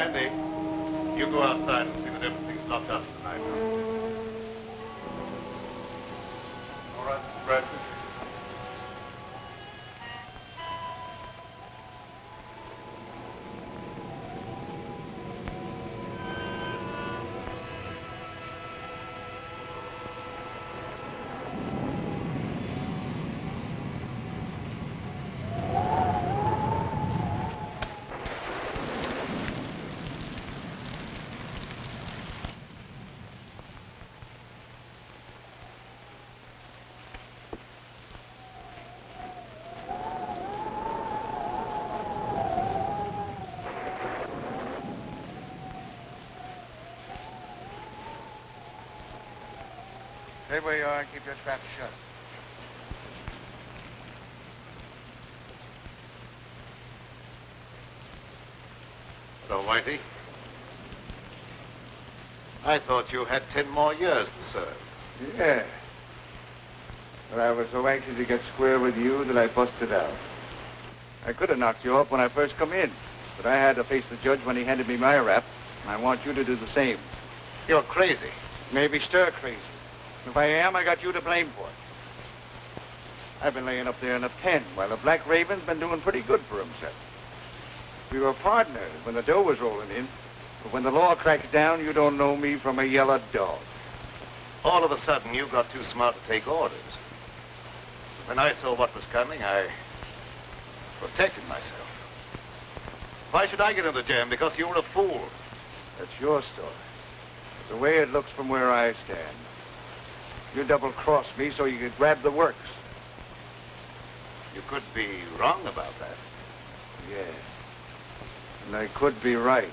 Andy, you go outside and see that everything's locked up tonight. All right, Mr. Bradford. Stay where you are and keep your trap shut. Hello, Whitey. I thought you had 10 more years to serve. Yeah. But I was so anxious to get square with you that I busted out. I could have knocked you off when I first come in, but I had to face the judge when he handed me my rap, and I want you to do the same. You're crazy. Maybe stir crazy. If I am, I got you to blame for it. I've been laying up there in a pen while the Black Raven's been doing pretty good for himself. We were partners when the dough was rolling in, but when the law cracks down, you don't know me from a yellow dog. All of a sudden, you got too smart to take orders. When I saw what was coming, I protected myself. Why should I get into jam? Because you were a fool. That's your story. It's the way it looks from where I stand. You double-crossed me so you could grab the works. You could be wrong about that. Yes. And I could be right.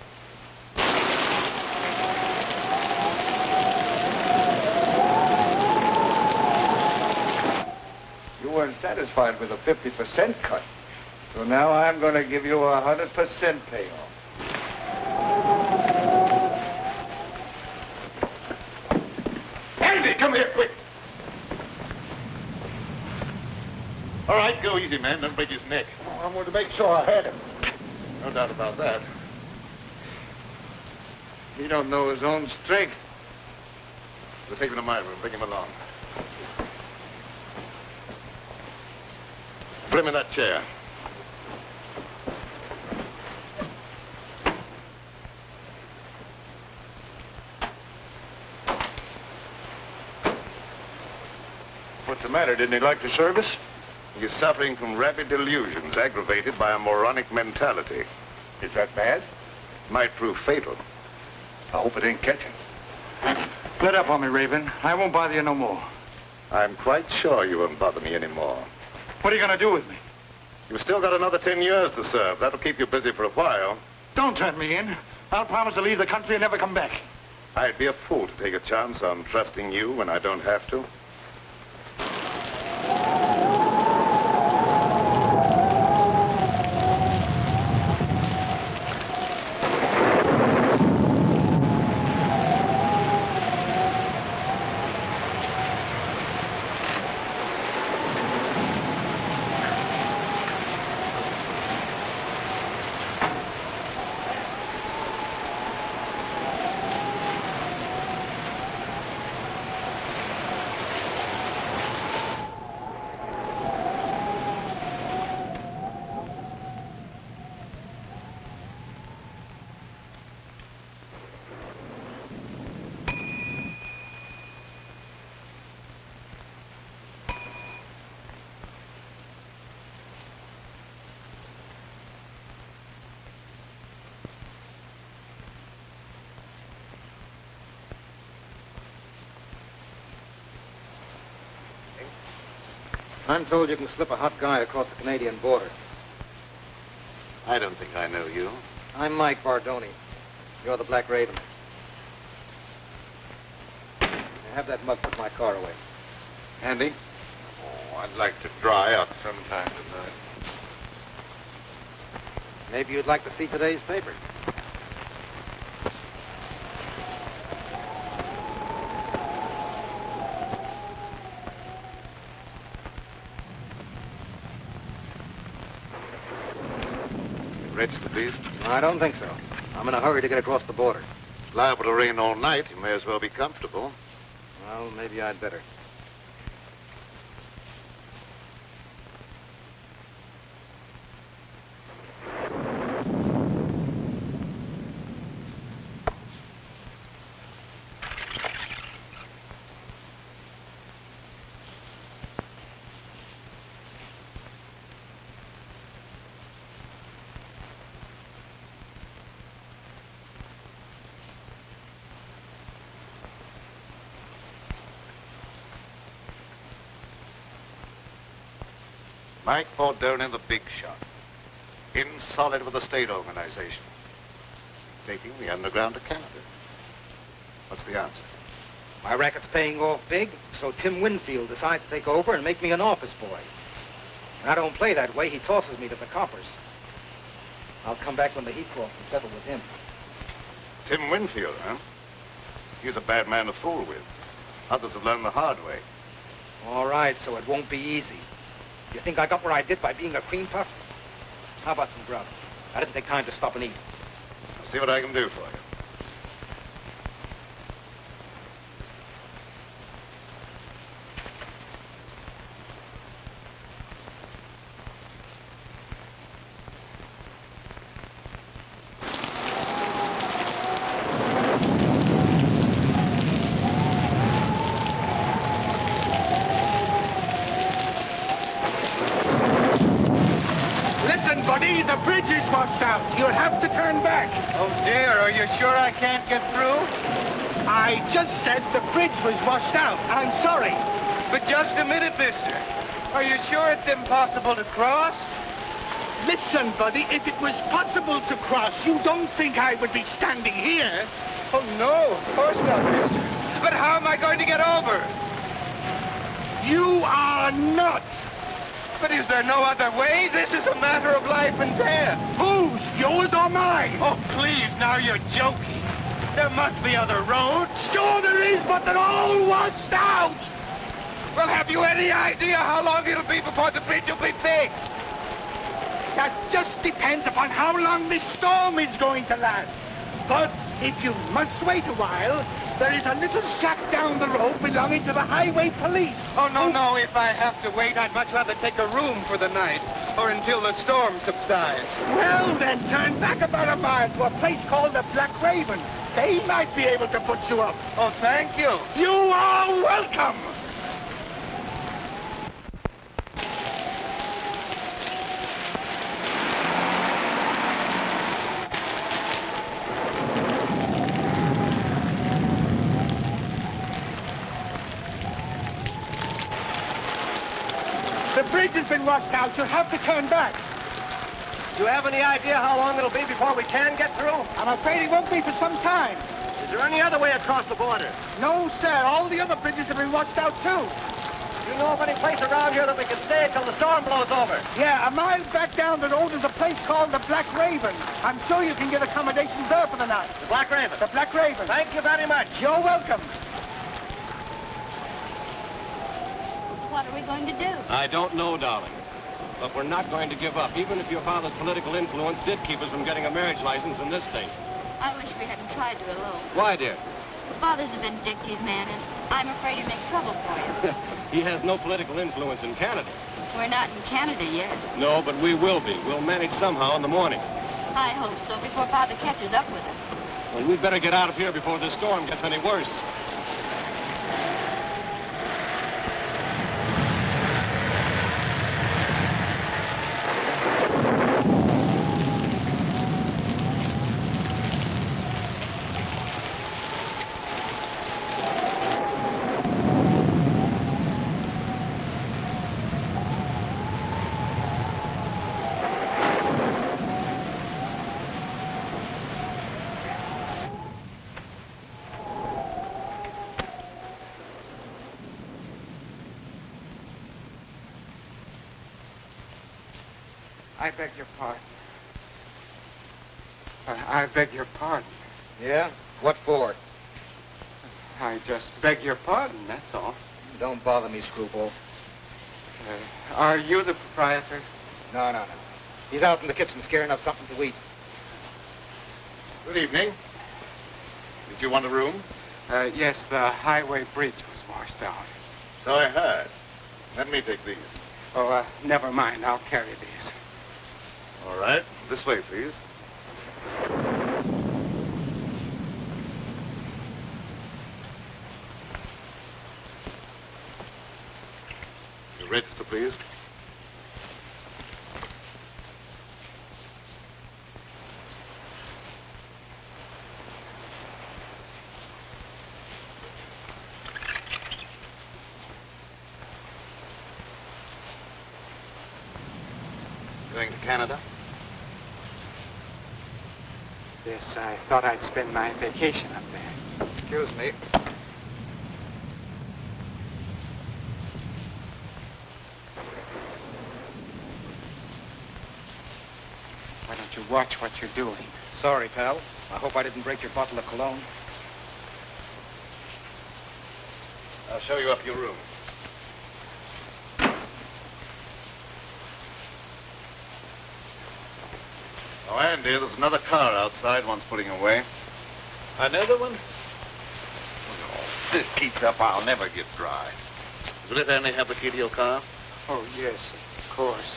You weren't satisfied with a 50% cut. So now I'm going to give you a 100% payoff. Andy, come here, quick. All right, go easy, man. Don't break his neck. Oh, I wanted to make sure I had him. No doubt about that. He don't know his own strength. We'll take him to my room. Bring him along. Put him in that chair. What's the matter? Didn't he like the service? He's suffering from rapid delusions aggravated by a moronic mentality. Is that bad? Might prove fatal. I hope it ain't catching. Let up on me, Raven. I won't bother you no more. I'm quite sure you won't bother me anymore. What are you going to do with me? You've still got another 10 years to serve. That'll keep you busy for a while. Don't turn me in. I'll promise to leave the country and never come back. I'd be a fool to take a chance on trusting you when I don't have to. I'm told you can slip a hot guy across the Canadian border. I don't think I know you. I'm Mike Bardoni. You're the Black Raven. Now have that mug put my car away. Andy? Oh, I'd like to dry up sometime tonight. Maybe you'd like to see today's paper. Register, please. I don't think so. I'm in a hurry to get across the border. It's liable to rain all night. You may as well be comfortable. Well, maybe I'd better. Mike Bordone, the big shot. In solid with the state organization. Taking the underground to Canada. What's the answer? My racket's paying off big, so Tim Winfield decides to take over and make me an office boy. And I don't play that way. He tosses me to the coppers. I'll come back when the heat's off and settle with him. Tim Winfield, huh? He's a bad man to fool with. Others have learned the hard way. All right, so it won't be easy. You think I got where I did by being a cream puff? How about some grub? I didn't take time to stop and eat. I'll see what I can do for you. The bridge is washed out. You'll have to turn back. Oh, dear. Are you sure I can't get through? I just said the bridge was washed out. I'm sorry. But just a minute, mister. Are you sure it's impossible to cross? Listen, buddy, if it was possible to cross, you don't think I would be standing here? Oh, no, of course not, mister. But how am I going to get over? You are nuts. But is there no other way? This is a matter of life and death. Whose? Yours or mine? Oh, please, now you're joking. There must be other roads. Sure there is, but they're all washed out. Well, have you any idea how long it'll be before the bridge will be fixed? That just depends upon how long this storm is going to last. But if you must wait a while, there is a little shack down the road belonging to the highway police. Oh, no. If I have to wait, I'd much rather take a room for the night, or until the storm subsides. Well, then, turn back about a mile to a place called the Black Raven. They might be able to put you up. Oh, thank you. You are welcome. The bridge has been washed out. You'll have to turn back. Do you have any idea how long it'll be before we can get through? I'm afraid it won't be for some time. Is there any other way across the border? No, sir. All the other bridges have been washed out, too. Do you know of any place around here that we can stay until the storm blows over? Yeah, a mile back down the road is a place called the Black Raven. I'm sure you can get accommodations there for the night. The Black Raven? The Black Raven. Thank you very much. You're welcome. What are we going to do? I don't know, darling. But we're not going to give up, even if your father's political influence did keep us from getting a marriage license in this state. I wish we hadn't tried to elope. Why, dear? Father's a vindictive man, and I'm afraid he'd make trouble for you. He has no political influence in Canada. We're not in Canada yet. No, but we will be. We'll manage somehow in the morning. I hope so, before Father catches up with us. Well, we'd better get out of here before this storm gets any worse. I beg your pardon. I beg your pardon. Yeah? What for? I just beg your pardon, that's all. Don't bother me, screwball. Are you the proprietor? No. He's out in the kitchen scaring up something to eat. Good evening. Did you want a room? Yes, the highway bridge was washed out. So I heard. Let me take these. Oh, never mind. I'll carry these. All right. This way, please. Your register, please. Going to Canada? Yes, I thought I'd spend my vacation up there. Excuse me. Why don't you watch what you're doing? Sorry, pal. I hope I didn't break your bottle of cologne. I'll show you up your room. Oh, Andy, there's another car outside one's putting away. Another one? Oh, if this keeps up, I'll never get dry. Will it Andy have the key to your car? Oh, yes, of course.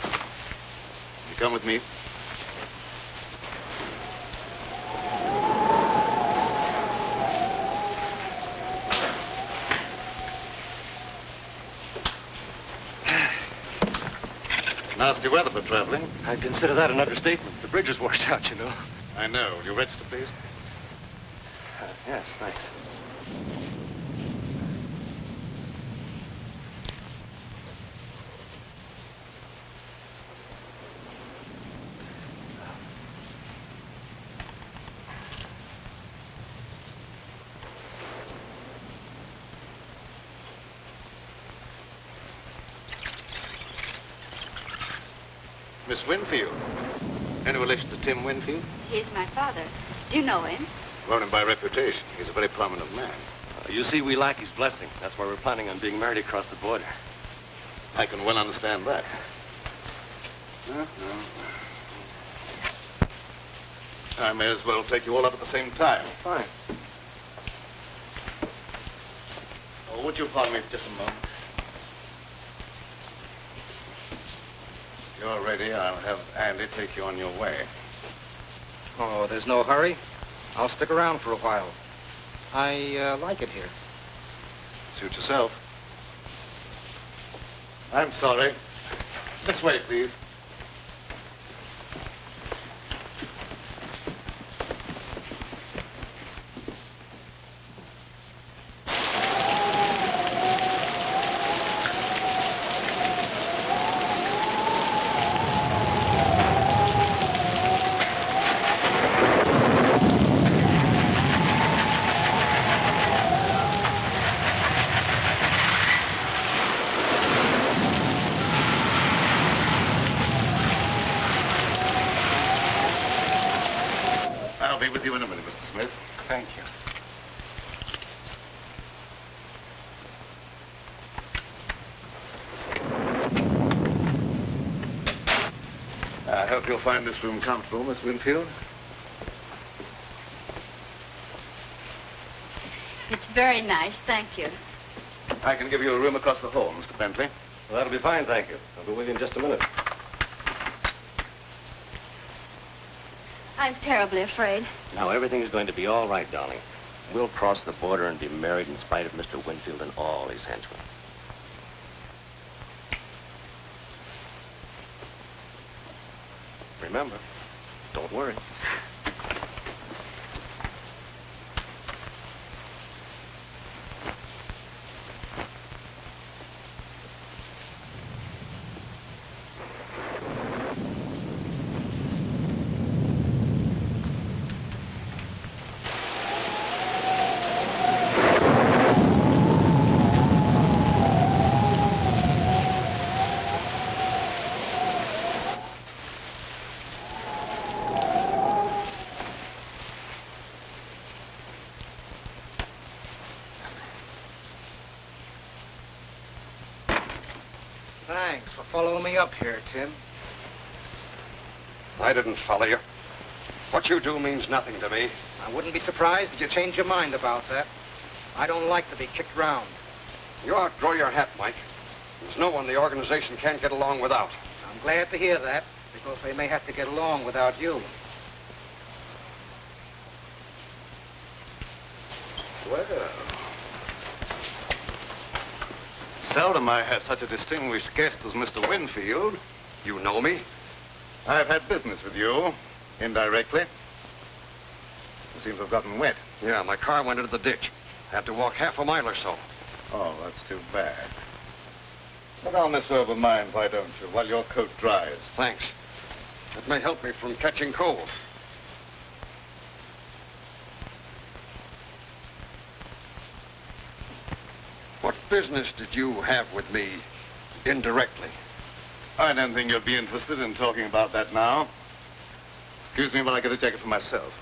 You come with me. Nasty weather for traveling. I'd consider that an understatement. The bridge is washed out, you know. I know. Will you register, please? Yes, thanks. Miss Winfield. Any relation to Tim Winfield? He's my father. Do you know him? Known him by reputation. He's a very prominent man. You see, we lack his blessing. That's why we're planning on being married across the border. I can well understand that. I may as well take you all up at the same time. Fine. Oh, would you pardon me for just a moment? If you're ready, I'll have Andy take you on your way. Oh, there's no hurry. I'll stick around for a while. I like it here. Suit yourself. I'm sorry. This way, please. I'll be with you in a minute, Mr. Smith. Thank you. I hope you'll find this room comfortable, Miss Winfield. It's very nice, thank you. I can give you a room across the hall, Mr. Bentley. Well, that'll be fine, thank you. I'll be with you in just a minute. I'm terribly afraid. Now, everything's going to be all right, darling. We'll cross the border and be married in spite of Mr. Winfield and all his henchmen. Remember, don't worry. Thanks for following me up here, Tim. I didn't follow you. What you do means nothing to me. I wouldn't be surprised if you changed your mind about that. I don't like to be kicked around. You outgrow your hat, Mike. There's no one the organization can't get along without. I'm glad to hear that, because they may have to get along without you. Well, seldom I have such a distinguished guest as Mr. Winfield. You know me? I've had business with you, indirectly. You seem to have gotten wet. Yeah, my car went into the ditch. Had to walk half a mile or so. Oh, that's too bad. Put on this robe of mine, why don't you, while your coat dries? Thanks. It may help me from catching cold. What business did you have with me indirectly? I don't think you'll be interested in talking about that now. Excuse me while I get a jacket for myself.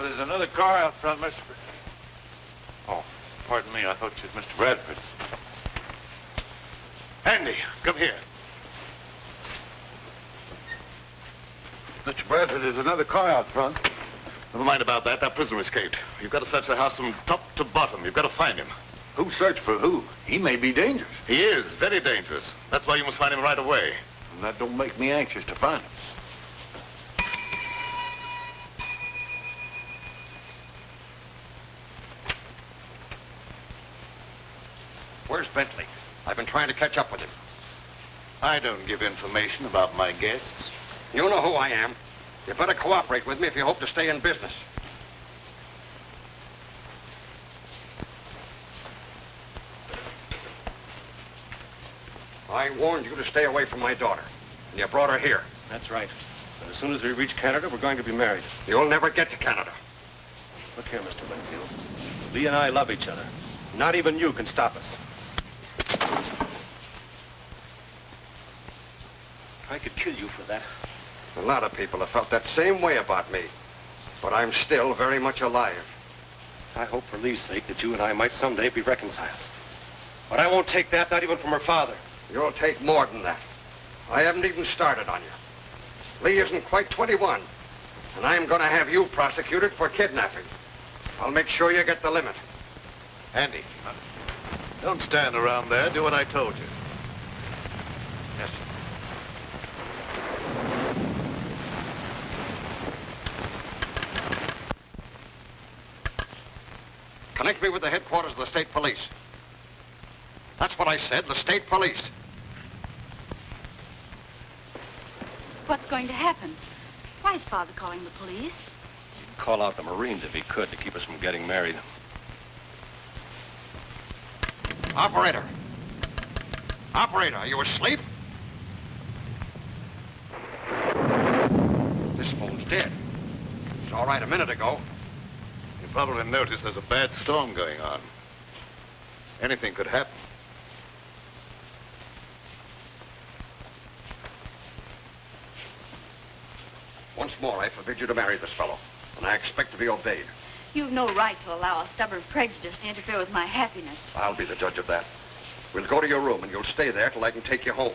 There's another car out front, Mr. Oh, pardon me. I thought you was Mr. Bradford. Andy, come here. Mr. Bradford, there's another car out front. Never mind about that. That prisoner escaped. You've got to search the house from top to bottom. You've got to find him. Who searched for who? He may be dangerous. He is very dangerous. That's why you must find him right away. And that don't make me anxious to find him. Where's Bentley? I've been trying to catch up with him. I don't give information about my guests. You know who I am. You better cooperate with me if you hope to stay in business. I warned you to stay away from my daughter, and you brought her here. That's right. But as soon as we reach Canada, we're going to be married. You'll never get to Canada. Look here, Mr. Winfield. Lee and I love each other. Not even you can stop us. I could kill you for that. A lot of people have felt that same way about me. But I'm still very much alive. I hope for Lee's sake that you and I might someday be reconciled. But I won't take that, not even from her father. You'll take more than that. I haven't even started on you. Lee isn't quite 21. And I'm going to have you prosecuted for kidnapping. I'll make sure you get the limit. Andy, don't stand around there. Do what I told you. Yes, sir. Connect me with the headquarters of the state police. That's what I said, the state police. What's going to happen? Why is Father calling the police? He'd call out the Marines if he could to keep us from getting married. Operator. Operator, are you asleep? This phone's dead. It's all right a minute ago. You probably noticed there's a bad storm going on. Anything could happen. Once more, I forbid you to marry this fellow, and I expect to be obeyed. You've no right to allow a stubborn prejudice to interfere with my happiness. I'll be the judge of that. We'll go to your room, and you'll stay there till I can take you home.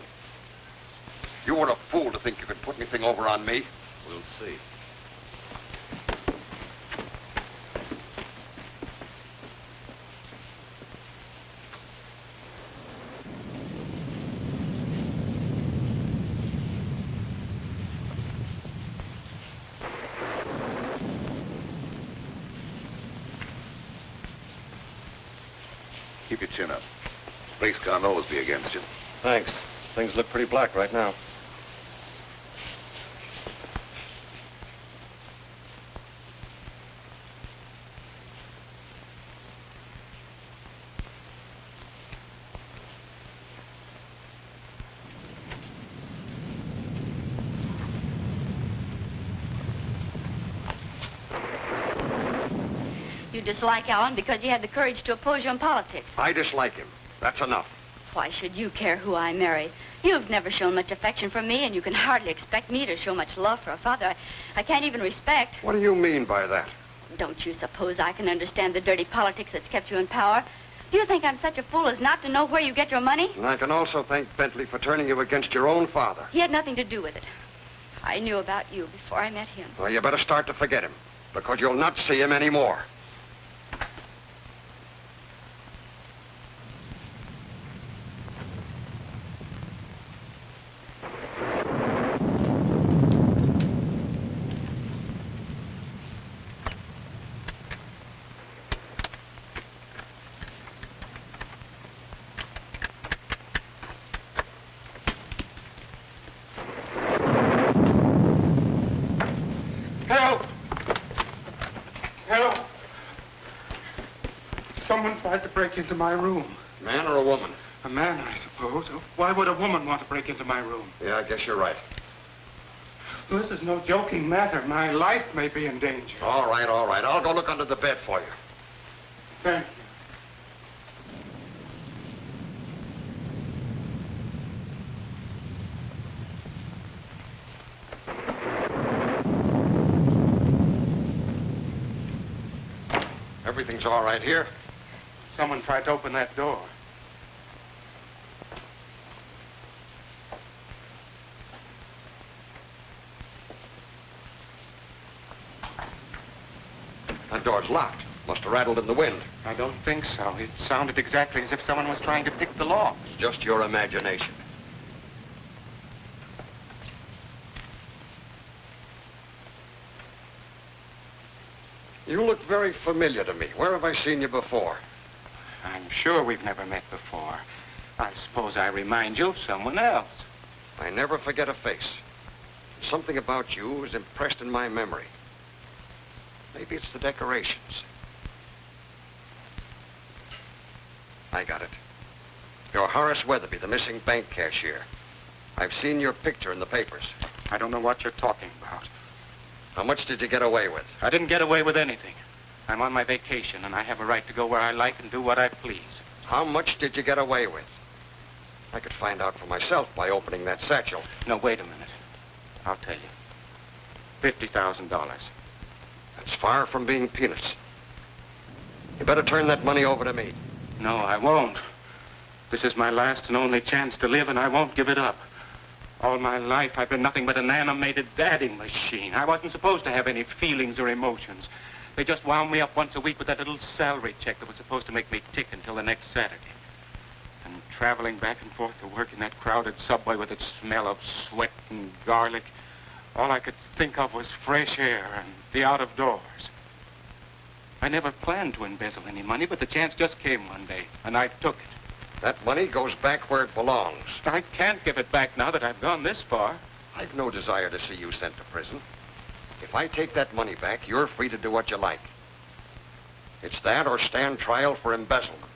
You were a fool to think you could put anything over on me. We'll see. Keep your chin up. Race can't always be against you. Thanks. Things look pretty black right now. You dislike Alan because he had the courage to oppose you in politics. I dislike him. That's enough. Why should you care who I marry? You've never shown much affection for me, and you can hardly expect me to show much love for a father I can't even respect. What do you mean by that? Don't you suppose I can understand the dirty politics that's kept you in power? Do you think I'm such a fool as not to know where you get your money? And I can also thank Bentley for turning you against your own father. He had nothing to do with it. I knew about you before I met him. Well, you better start to forget him, because you'll not see him anymore. Someone tried to break into my room. Man or a woman? A man, I suppose. Why would a woman want to break into my room? Yeah, I guess you're right. This is no joking matter. My life may be in danger. All right, all right. I'll go look under the bed for you. Thank you. Everything's all right here. Someone tried to open that door. That door's locked. Must have rattled in the wind. I don't think so. It sounded exactly as if someone was trying to pick the lock. It's just your imagination. You look very familiar to me. Where have I seen you before? I'm sure we've never met before. I suppose I remind you of someone else. I never forget a face. Something about you is impressed in my memory. Maybe it's the decorations. I got it. You're Horace Weatherby, the missing bank cashier. I've seen your picture in the papers. I don't know what you're talking about. How much did you get away with? I didn't get away with anything. I'm on my vacation, and I have a right to go where I like and do what I please. How much did you get away with? I could find out for myself by opening that satchel. No, wait a minute. I'll tell you. $50,000. That's far from being peanuts. You better turn that money over to me. No, I won't. This is my last and only chance to live, and I won't give it up. All my life, I've been nothing but an animated dadding machine. I wasn't supposed to have any feelings or emotions. They just wound me up once a week with that little salary check that was supposed to make me tick until the next Saturday. And traveling back and forth to work in that crowded subway with its smell of sweat and garlic, all I could think of was fresh air and the out of doors. I never planned to embezzle any money, but the chance just came one day, and I took it. That money goes back where it belongs. I can't give it back now that I've gone this far. I've no desire to see you sent to prison. If I take that money back, you're free to do what you like. It's that or stand trial for embezzlement.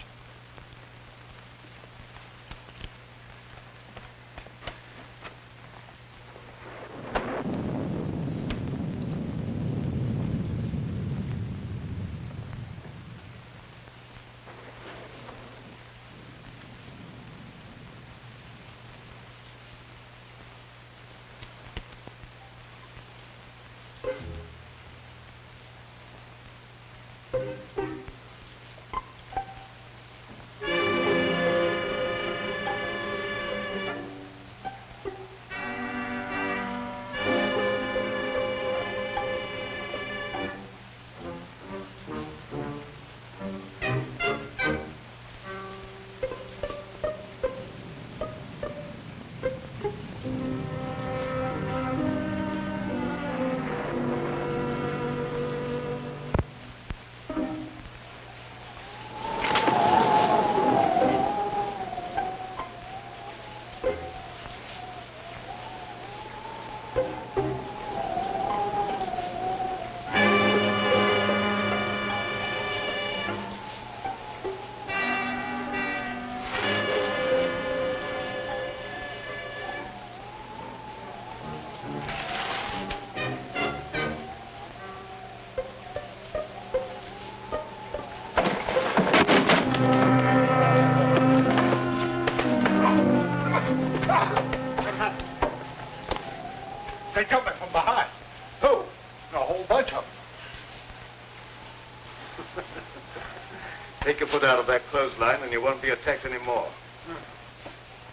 Take your foot out of that clothesline and you won't be attacked anymore.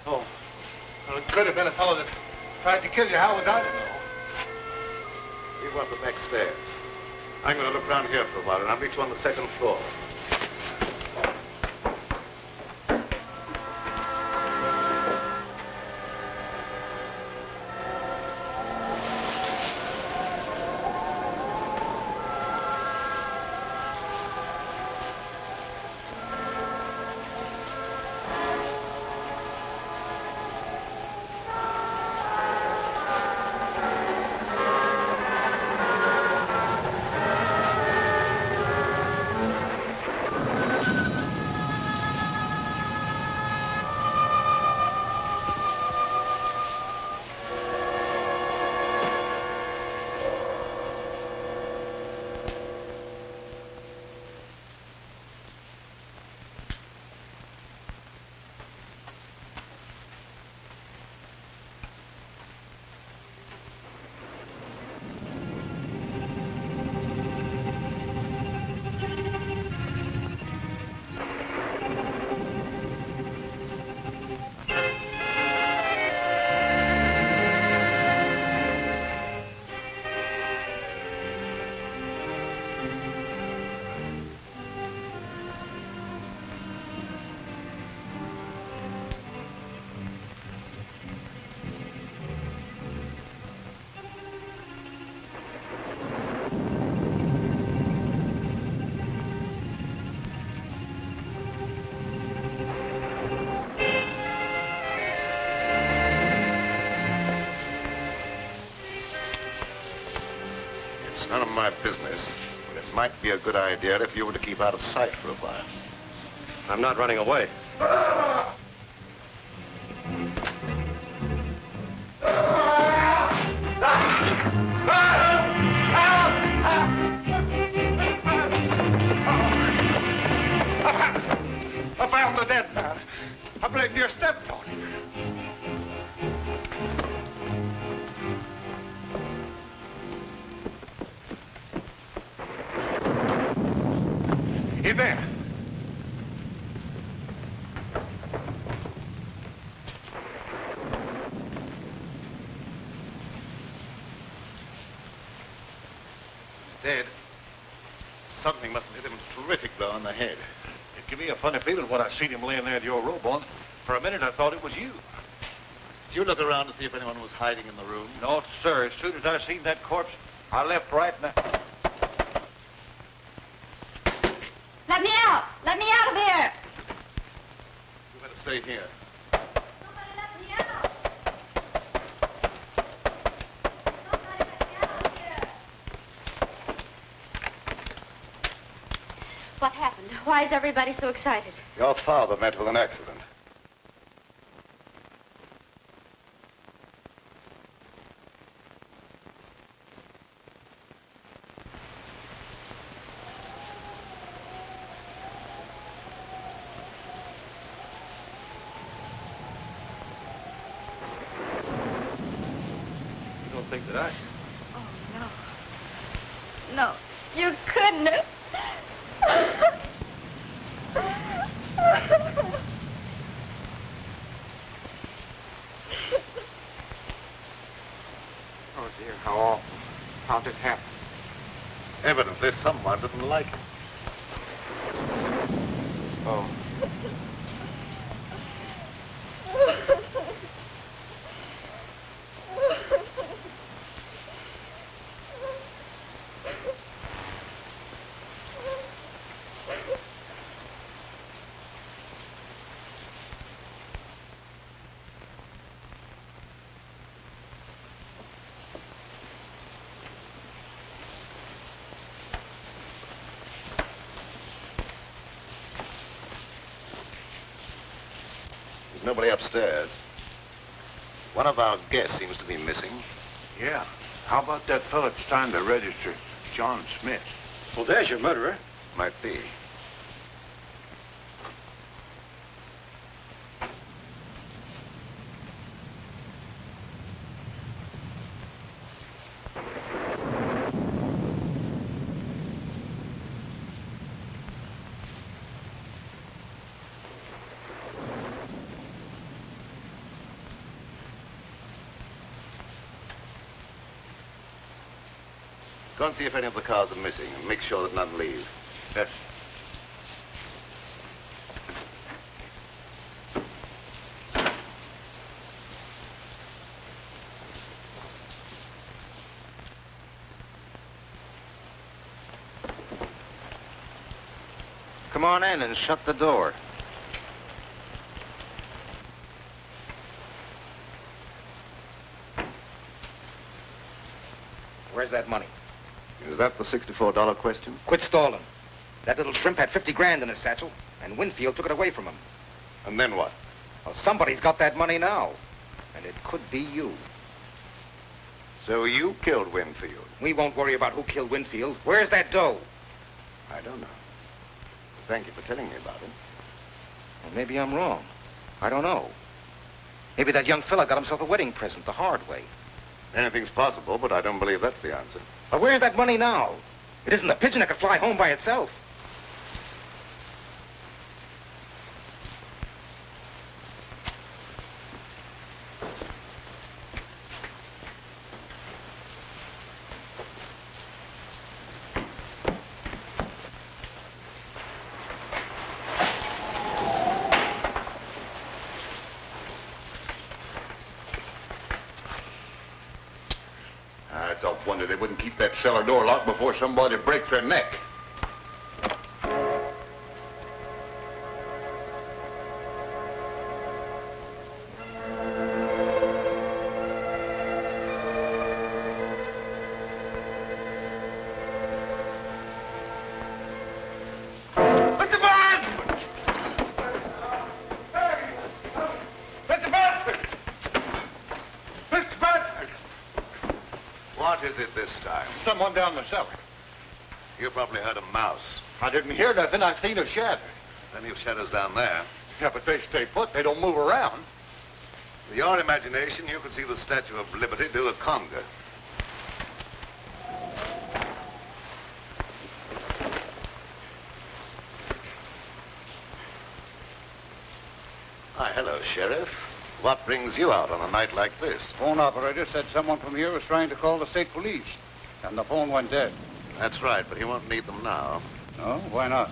Oh. Well, it could have been a fellow that tried to kill you. How was I to know? You go up the back stairs. I'm going to look around here for a while, and I'll meet you on the second floor. It's none of my business, but it might be a good idea if you were to keep out of sight for a while. I'm not running away. I found the dead man. I believe you stepped on him. In there. He's dead. Something must have hit him a terrific blow on the head. It gave me a funny feeling when I seen him laying there with your robe on. For a minute, I thought it was you. Did you look around to see if anyone was hiding in the room? No, sir. As soon as I seen that corpse, I left right now. Let me out! Let me out of here! You better stay here. Somebody let me out! Somebody let me out of here! What happened? Why is everybody so excited? Your father met with an accident. You don't think that I... Oh, no. No, you couldn't have. Oh, dear, how awful. How'd this happen? Evidently, someone didn't like him. Oh. There's nobody upstairs. One of our guests seems to be missing. Yeah. How about that fellow that's trying to register, John Smith? Well, there's your murderer. Might be. Go and see if any of the cars are missing and make sure that none leave. Yes. Come on in and shut the door. Where's that money? Is that the $64 question? Quit stalling. That little shrimp had 50 grand in his satchel, and Winfield took it away from him. And then what? Well, somebody's got that money now, and it could be you. So you killed Winfield? We won't worry about who killed Winfield. Where's that dough? I don't know. Thank you for telling me about it. Well, maybe I'm wrong. I don't know. Maybe that young fella got himself a wedding present the hard way. Anything's possible, but I don't believe that's the answer. But where's that money now? It isn't a pigeon that could fly home by itself. It's a wonder they wouldn't keep that cellar door locked before somebody breaks their neck. What is it this time? Someone down the cellar. You probably heard a mouse. I didn't hear nothing. I seen a shadow. Plenty of shadows down there. Yeah, but they stay put. They don't move around. With your imagination, you could see the Statue of Liberty do a conga. Hi, hello, Sheriff. What brings you out on a night like this? Phone operator said someone from here was trying to call the state police, and the phone went dead. That's right, but he won't need them now. No? Why not?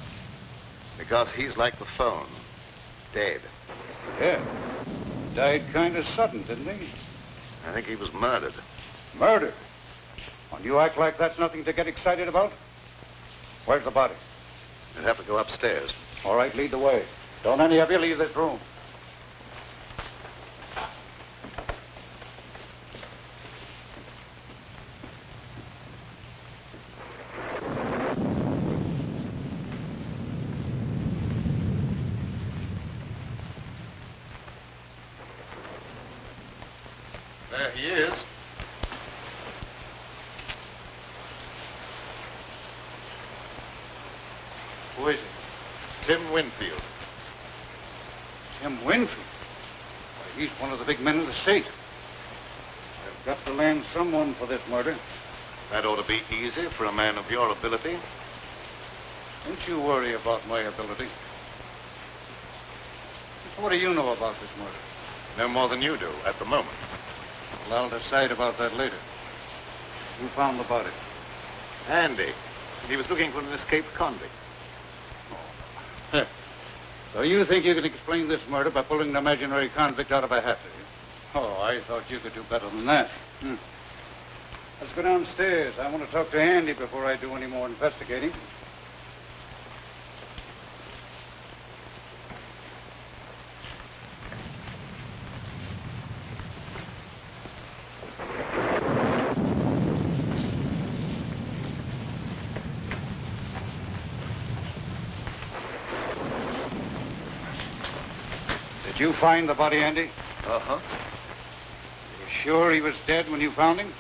Because he's like the phone. Dead. Yeah. Died kind of sudden, didn't he? I think he was murdered. Murdered? When you act like that's nothing to get excited about? Where's the body? You'd have to go upstairs. All right, lead the way. Don't any of you leave this room. There he is. Who is it? Tim Winfield. Tim Winfield? Why, he's one of the big men in the state. I've got to land someone for this murder. That ought to be easy for a man of your ability. Don't you worry about my ability. What do you know about this murder? No more than you do at the moment. Well, I'll decide about that later. Who found the body? Andy. He was looking for an escaped convict. Oh. So you think you can explain this murder by pulling an imaginary convict out of a hat, do you? Oh, I thought you could do better than that. Let's go downstairs. I want to talk to Andy before I do any more investigating. Did you find the body, Andy? Uh-huh. You sure he was dead when you found him?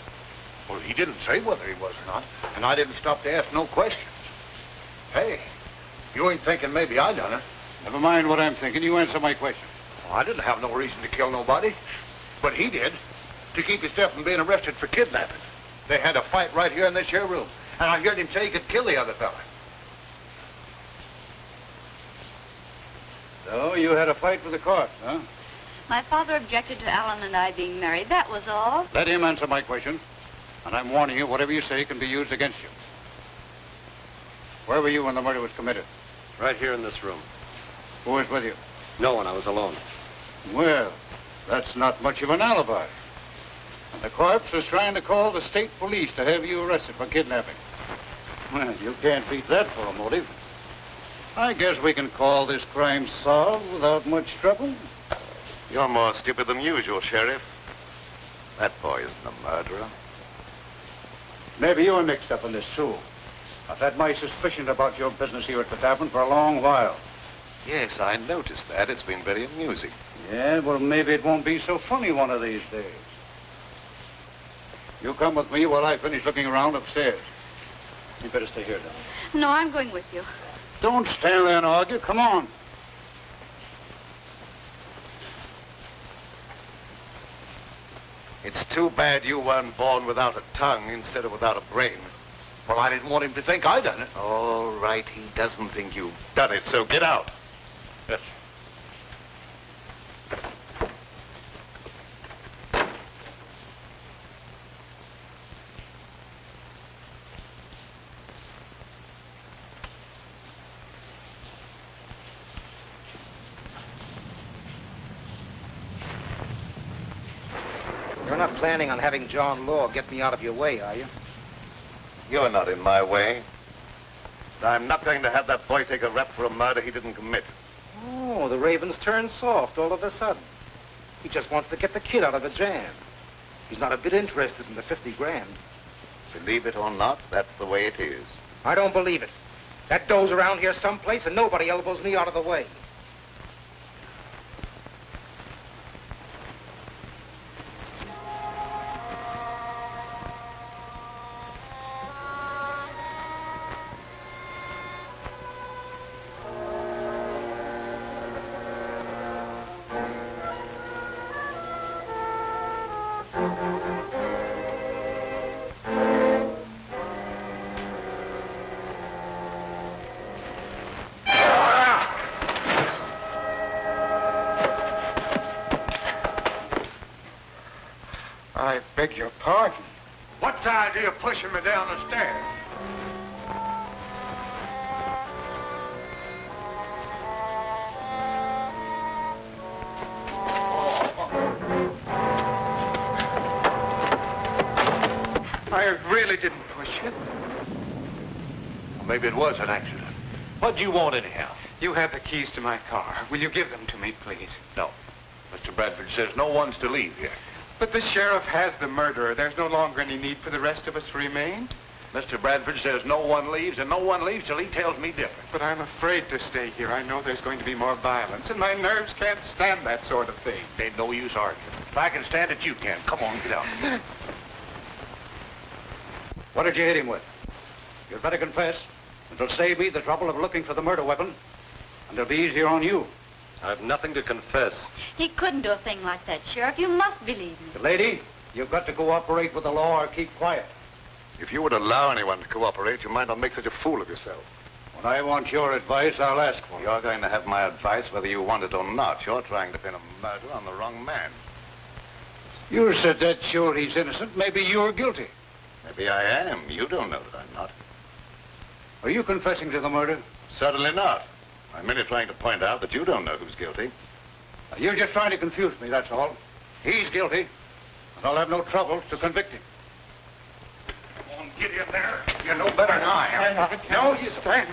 Well, he didn't say whether he was or not, and I didn't stop to ask no questions. Hey, you ain't thinking maybe I done it. Never mind what I'm thinking. You answer my question. Well, I didn't have no reason to kill nobody, but he did, to keep himself from being arrested for kidnapping. They had a fight right here in this here room, and I heard him say he could kill the other fella. So you had a fight with the court, huh? My father objected to Alan and I being married. That was all. Let him answer my question. And I'm warning you, whatever you say can be used against you. Where were you when the murder was committed? Right here in this room. Who was with you? No one. I was alone. Well, that's not much of an alibi. And the corpse was trying to call the state police to have you arrested for kidnapping. Well, you can't beat that for a motive. I guess we can call this crime solved without much trouble. You're more stupid than usual, Sheriff. That boy isn't a murderer. Maybe you were mixed up in this, too. I've had my suspicion about your business here at the tavern for a long while. Yes, I noticed that. It's been very amusing. Yeah, well, maybe it won't be so funny one of these days. You come with me while I finish looking around upstairs. You better stay here, then. No, I'm going with you. Don't stand there and argue. Come on. It's too bad you weren't born without a tongue instead of without a brain. Well, I didn't want him to think I done it. All right, he doesn't think you've done it, so get out. Yes. You're not planning on having John Law get me out of your way, are you? You're not in my way. I'm not going to have that boy take a rap for a murder he didn't commit. Oh, the Raven's turned soft all of a sudden. He just wants to get the kid out of a jam. He's not a bit interested in the 50 grand. Believe it or not, that's the way it is. I don't believe it. That dough's around here someplace and nobody elbows me out of the way. I beg your pardon. What's the idea of pushing me down the stairs? I really didn't push you. Maybe it was an accident. What do you want anyhow? You have the keys to my car. Will you give them to me, please? No. Mr. Bradford says no one's to leave here. But the sheriff has the murderer. There's no longer any need for the rest of us to remain. Mr. Bradford says no one leaves, and no one leaves till he tells me different. But I'm afraid to stay here. I know there's going to be more violence, and my nerves can't stand that sort of thing. Ain't no use arguing. If I can stand it, you can. Come on, get out. What did you hit him with? You'd better confess. It'll save me the trouble of looking for the murder weapon, and it'll be easier on you. I've nothing to confess. He couldn't do a thing like that, Sheriff. You must believe me. Lady, you've got to cooperate with the law or keep quiet. If you would allow anyone to cooperate, you might not make such a fool of yourself. When I want your advice, I'll ask for it. You're going to have my advice whether you want it or not. You're trying to pin a murder on the wrong man. You said that sure he's innocent. Maybe you're guilty. Maybe I am. You don't know that I'm not. Are you confessing to the murder? Certainly not. I'm merely trying to point out that you don't know who's guilty. You're just trying to confuse me, that's all. He's guilty, and I'll have no trouble to convict him. Come on, get in there. You know better than I am. No, stand.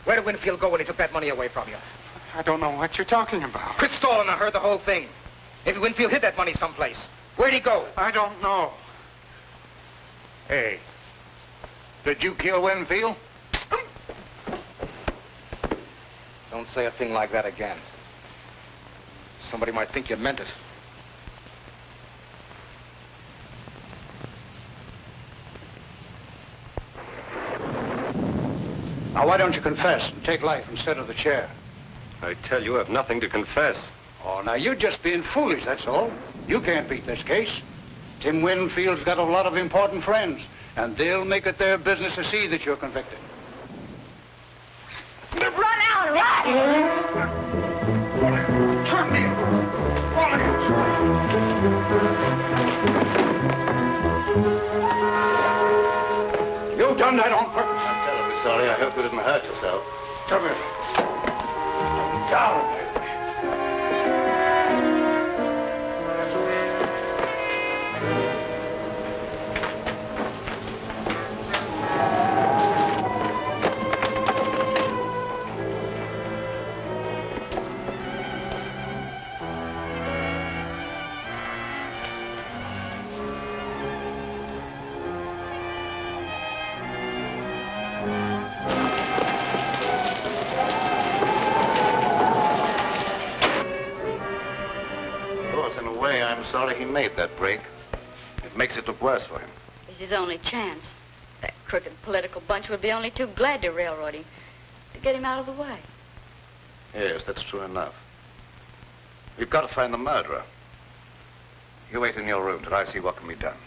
Where did Winfield go when he took that money away from you? I don't know what you're talking about. Quit stalling. I heard the whole thing. Maybe Winfield hid that money someplace. Where'd he go? I don't know. Hey, did you kill Winfield? Don't say a thing like that again. Somebody might think you meant it. Now, why don't you confess and take life instead of the chair? I tell you, I've nothing to confess. Oh, now, you're just being foolish, that's all. You can't beat this case. Tim Winfield's got a lot of important friends, and they'll make it their business to see that you're convicted. Run out, run! Turn me. You done that on purpose. I'm terribly sorry. I hope you didn't hurt yourself. Come here. Down. Sorry he made that break. It makes it look worse for him. It's his only chance. That crooked political bunch would be only too glad to railroad him, to get him out of the way. Yes, that's true enough. We've got to find the murderer. You wait in your room till I see what can be done.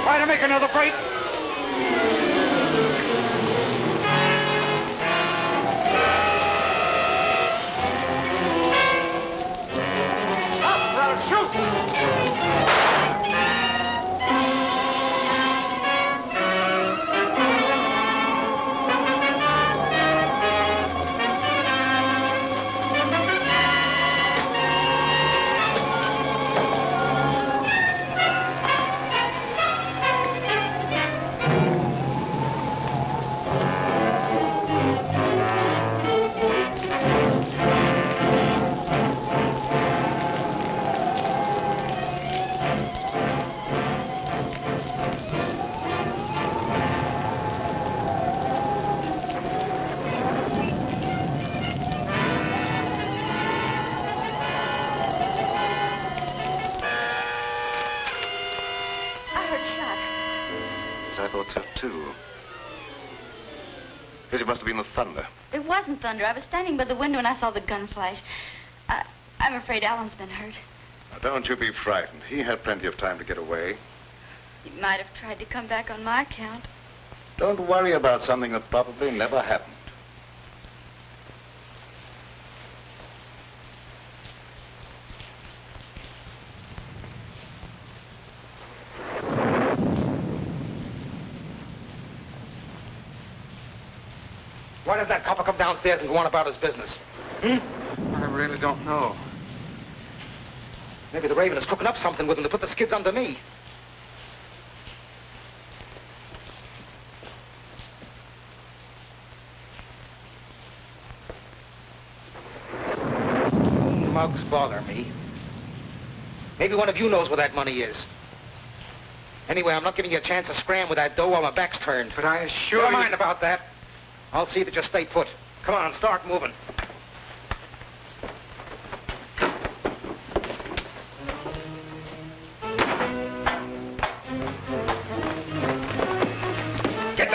Try to make another break. Stop, or I'll shoot! I thought so, too. Guess it must have been the thunder. It wasn't thunder. I was standing by the window and I saw the gun flash. I'm afraid Alan's been hurt. Now, don't you be frightened. He had plenty of time to get away. He might have tried to come back on my account. Don't worry about something that probably never happened. Why did that copper come downstairs and go on about his business? I really don't know. Maybe the Raven is cooking up something with him to put the skids under me. Mugs bother me. Maybe one of you knows where that money is. Anyway, I'm not giving you a chance to scram with that dough while my back's turned. But I assure you... Never mind about that. I'll see that you stay put. Come on, start moving.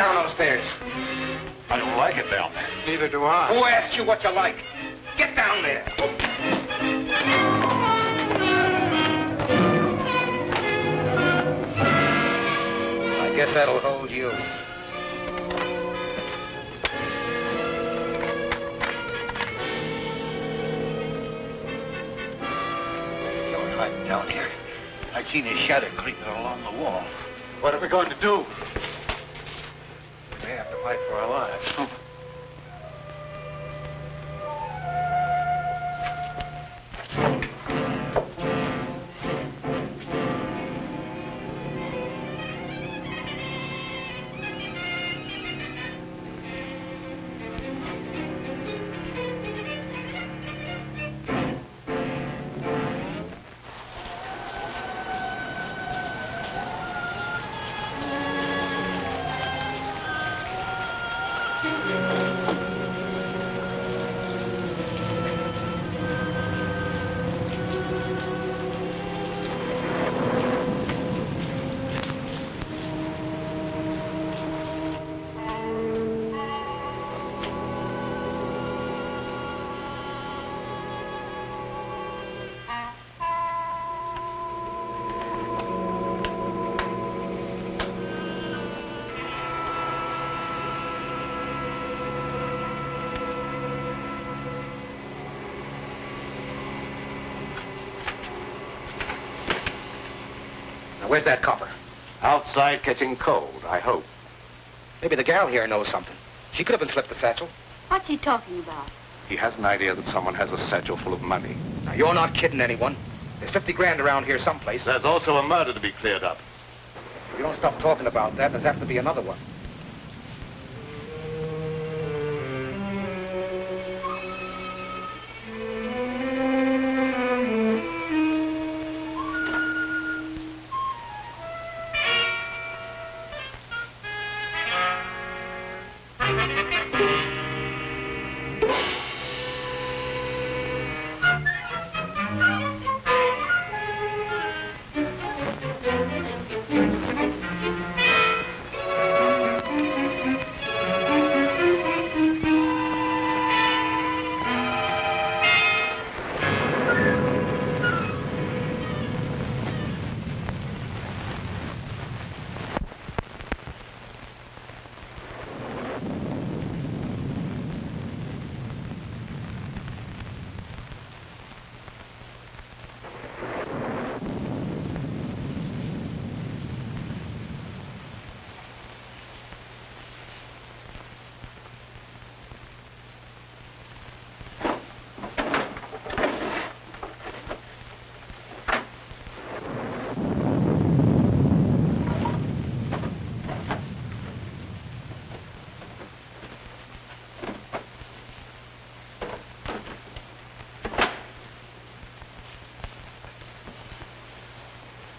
down those stairs. I don't like it down there. Neither do I. Who asked you what you like? Get down there. I guess that'll hold you. You're hiding down here. I seen his shadow creeping along the wall. What are we going to do? We may have to fight for our lives. Now, where's that copper? Outside catching cold, I hope. Maybe the gal here knows something. She could have been slipped the satchel. What's he talking about? He has an idea that someone has a satchel full of money. Now, you're not kidding anyone. There's 50 grand around here someplace. There's also a murder to be cleared up. If you don't stop talking about that, there's apt to be another one.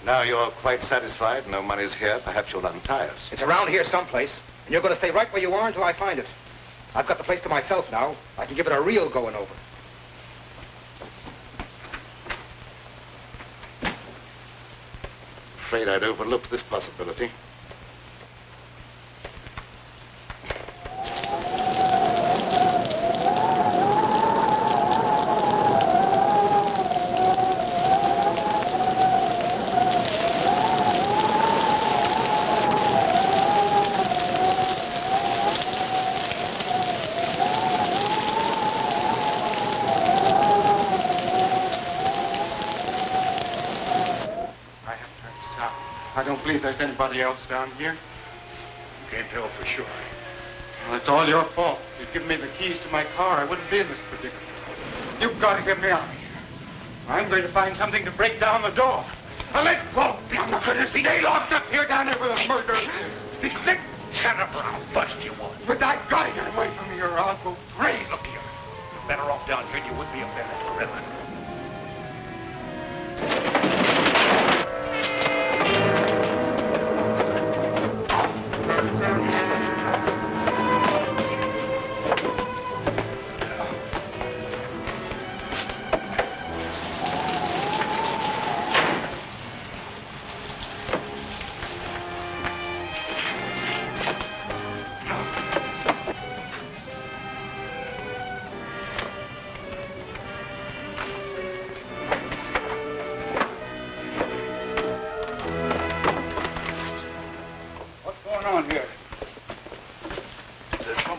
Now you're quite satisfied, no money's here, perhaps you'll untie us. It's around here someplace, and you're going to stay right where you are until I find it. I've got the place to myself now. I can give it a real going over. Afraid I'd overlooked this possibility. I don't believe there's anybody else down here. You can't tell for sure. Well, it's all your fault. If you'd given me the keys to my car, I wouldn't be in this predicament. You've got to get me out of here. I'm going to find something to break down the door. Now let go! I'm going to stay locked up here down there with a murder. Shut up or I'll bust you one. But I've got to get away from here or I'll go crazy. Look here. You're better off down here than you would be up there in the river.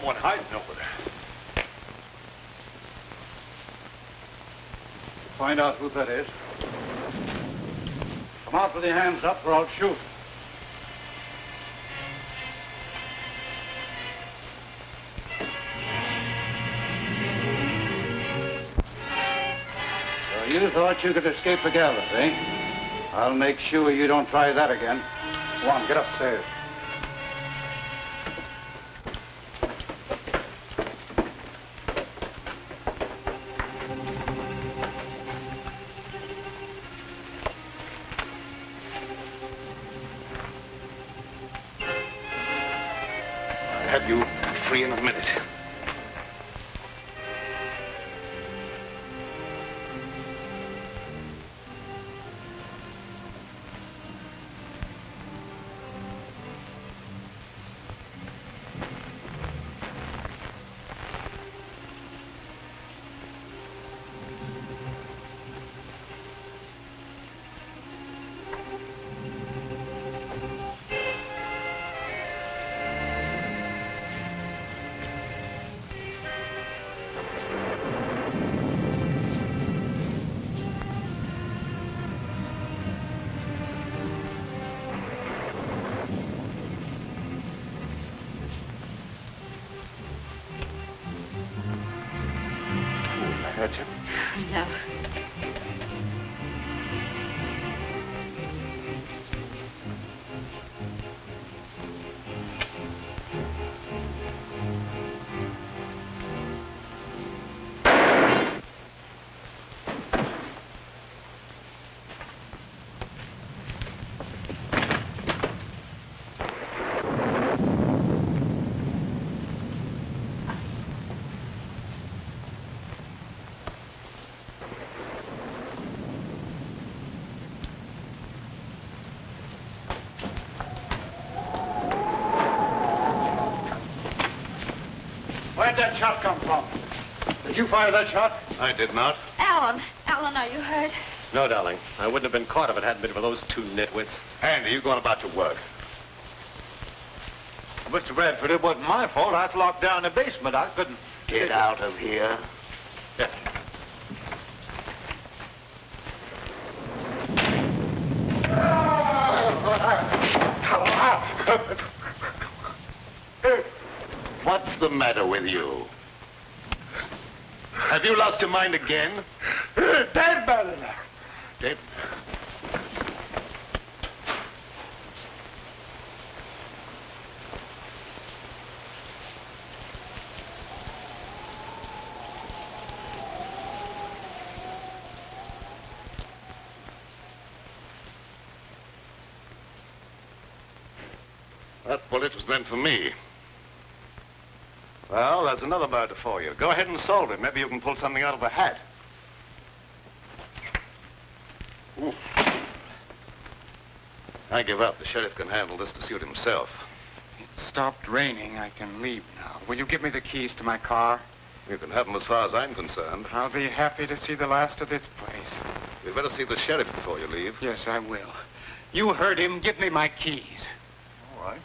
someone hiding over there. Find out who that is. Come out with your hands up or I'll shoot. So you thought you could escape the gallows, eh? I'll make sure you don't try that again. Go on, get upstairs. I'll have you free in a minute. Hurt you? No. Where'd that shot come from? Did you fire that shot? I did not. Alan, are you hurt? No, darling. I wouldn't have been caught if it hadn't been for those two nitwits. Andy, you going about your work. Mr. Bradford, it wasn't my fault. I was locked down in the basement. I couldn't... Get out of here. Yeah. What's the matter with you? Have you lost your mind again? Dead, Ballard. Dead? That bullet was meant for me. Well, there's another murder for you. Go ahead and solve it. Maybe you can pull something out of the hat. Ooh. I give up. The sheriff can handle this to suit himself. It stopped raining. I can leave now. Will you give me the keys to my car? You can have them as far as I'm concerned. I'll be happy to see the last of this place. You'd better see the sheriff before you leave. Yes, I will. You heard him. Give me my keys. All right.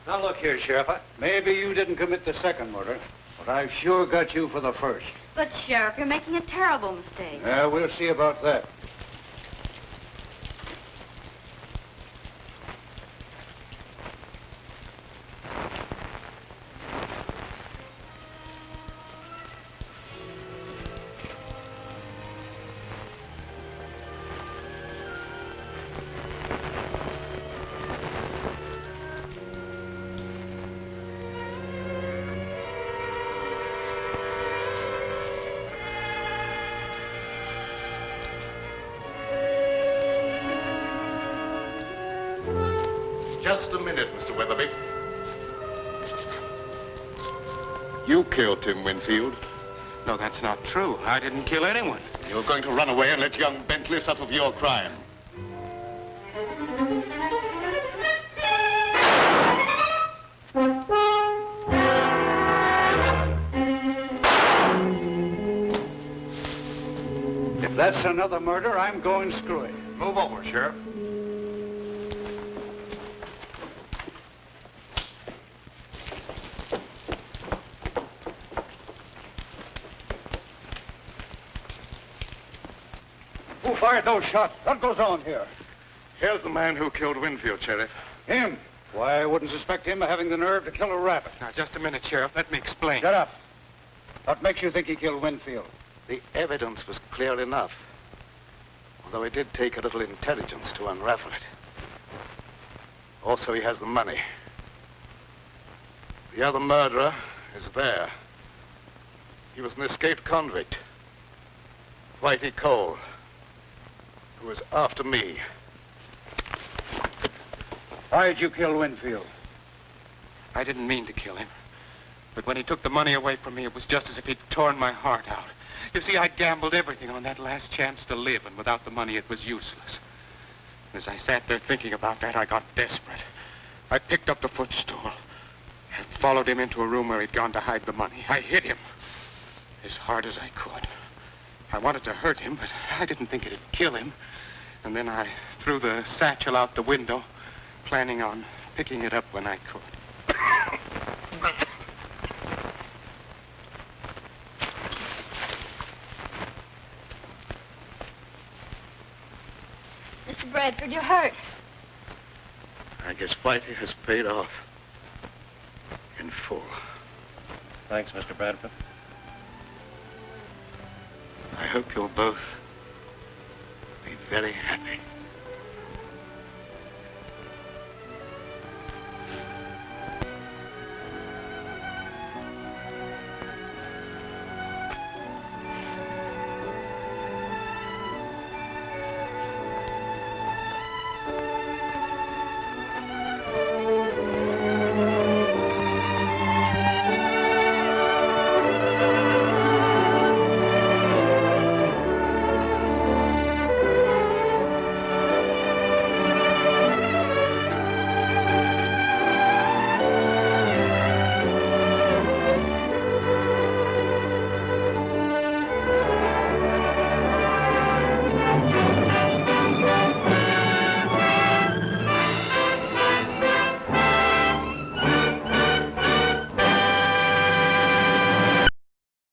Now, look here, Sheriff. Maybe you didn't commit the second murder, but I've sure got you for the first. But, Sheriff, you're making a terrible mistake. Yeah, we'll see about that. Just a minute, Mr. Weatherby. You killed Tim Winfield. No, that's not true. I didn't kill anyone. You're going to run away and let young Bentley suffer for your crime. If that's another murder, I'm going screwy. Move over, Sheriff. Who fired those shots? What goes on here? Here's the man who killed Winfield, Sheriff. Him? Why, I wouldn't suspect him of having the nerve to kill a rabbit. Now, just a minute, Sheriff. Let me explain. Shut up. What makes you think he killed Winfield? The evidence was clear enough. Although it did take a little intelligence to unravel it. Also, he has the money. The other murderer is there. He was an escaped convict. Whitey Cole, who was after me. Why did you kill Winfield? I didn't mean to kill him. But when he took the money away from me, it was just as if he'd torn my heart out. You see, I'd gambled everything on that last chance to live, and without the money, it was useless. As I sat there thinking about that, I got desperate. I picked up the footstool. I followed him into a room where he'd gone to hide the money. I hit him as hard as I could. I wanted to hurt him, but I didn't think it'd kill him. And then I threw the satchel out the window, planning on picking it up when I could. Mr. Bradford, you're hurt. I guess Whitey has paid off in full. Thanks, Mr. Bradford. I hope you'll both be very happy.